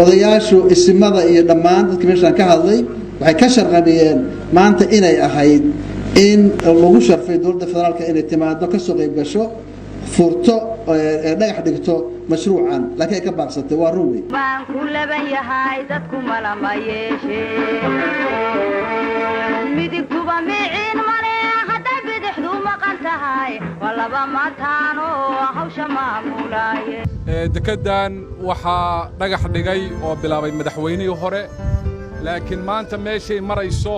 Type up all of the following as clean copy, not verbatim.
odayaashu isimada iyo dhammaan dadka meeshaan ka hadlay waxay ka sharqabiyeen maanta inay ahayd in lagu sharfay dowladda federaalka inay timaado ka soo qayb gasho furto dhagax dhigto mashruucan laakiin ay ka baaqsatay waa run wey baan ku laban yahay dadku malama yeesheen midigtuba miciin male hadday bidixdu maqan tahay walaba mataano hawsha maamulaaye dekedan waxaa dhagax dhigay oo bilaabay madaxweynihii hore laakiin maanta meeshay marayso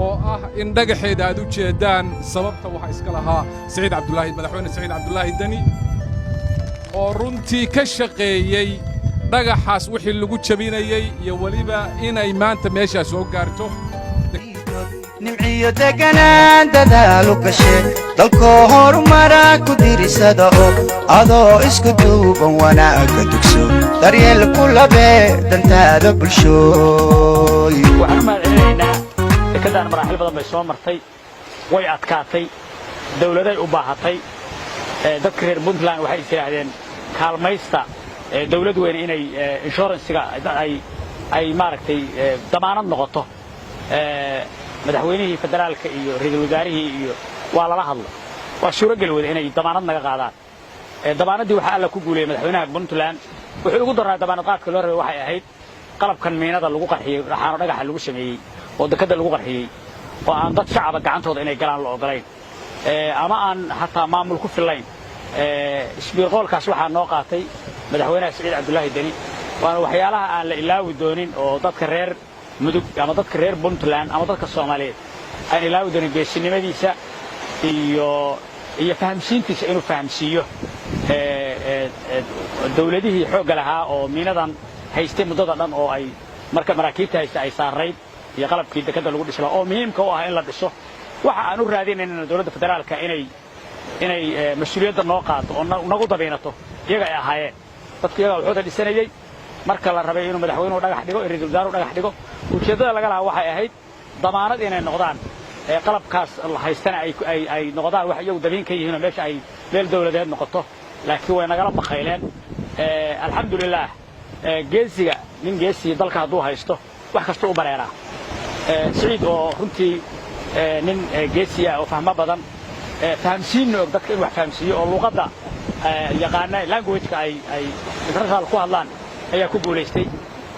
oo ah in dhagaxeeda aad u jeedaan sababta waxa iska lahaa madaxweyne Saciid Cabdullaahi Dani oo runtii ka shaqeeyay dhagaxaas wixii lagu jabinayay iyo waliba inay maanta meesha soo gaarto nimciyo deganaan dadaalu gashe dalkoo horumara ku dirisada oo adoo isku duuban wanaaga dugso daryeel ku labe dantaada bulshooy كدان مراحل بدن bay soo martay way adkaatay dawladay u baahatay dadka reer Puntland waxay isiraahdeen kaalmaysta dawladdu weyn inay insurance-ga ay maaragtay damaanad noqoto madaxweynihii federaalka iyo ra'iisul wasaarihii iyo waa la hadlo waa suuragal wada inay damaanad naga qaadaan damaanadii waxa alla ku guuleeyay madaxweynaha Puntland wuxuu ugu daraa damaanad qaadka loo rabay waxay ahayd qalabkan miinada lagu qarxiyay raxaano dhagaxa lagu sameeyay oo dekada lagu qarxiyay oo aan dad shacab gacantooda inay galaan loo ogolayn ama aan hatta maamul ku filayn isbiirqoolkaas waxa noo qaatay madaxweynaha Saciid Cabdullaahi Dani waana waxyaalaha aan la ilaawi doonin oo dadka reer mudug ama dadka reer Puntland ama dadka Soomaaliyeed aan ilaawi doonin geesinimadiisa iyo fahamsiintiisa inuu fahamsiiyo dawladihii xoog lahaa oo miinadan haystay muddada dhan oo ay marka maraakiibta haystay ay saarayd iyo qalabkii dekada lagu dhisay oo muhiimka u ah in la dhiso waxa aan u raadinayna dawladda federaalka inay mas'uuliyadda noo qaato oo nagu dabeynato iyaga ay ahaayeen dadka iyaga wuxuu dhisanayay marka la rabay inuu madaxweynuhu dhagax dhigo ra'iisul wasaaruhu dhagax dhigo ujeedada laga lahaa waxay ahayd damaanad inay noqdaan qalabkaas la haystana ay noqdaan wax iyagu dabiin ka yihiin meesha ay meel dawladeed noqoto laakiin way nagala baqayleen alxamdulillah geesiga nin geesi dalka haduu haysto wax kasta u bareera Saciid oo runtii nin geesiya oo fahma badan fahamsiin oo dadka wax fahamsiyo oo luqadda yaqaana language-ka ay international ku hadlaan ayaa ku guuleystay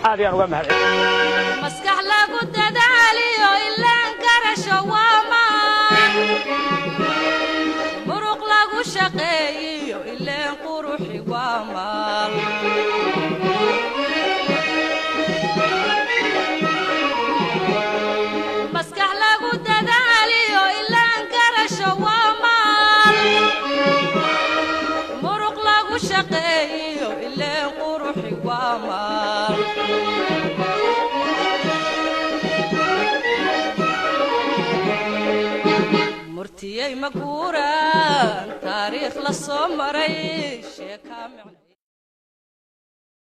aad ayaan uga mahadcelinayaa maskax lagu dadaaliyo ilaan garasho waama muruq lagu shaqeeyo ilaan quruxi waama murtiyay maguuraan taariikh la soo maray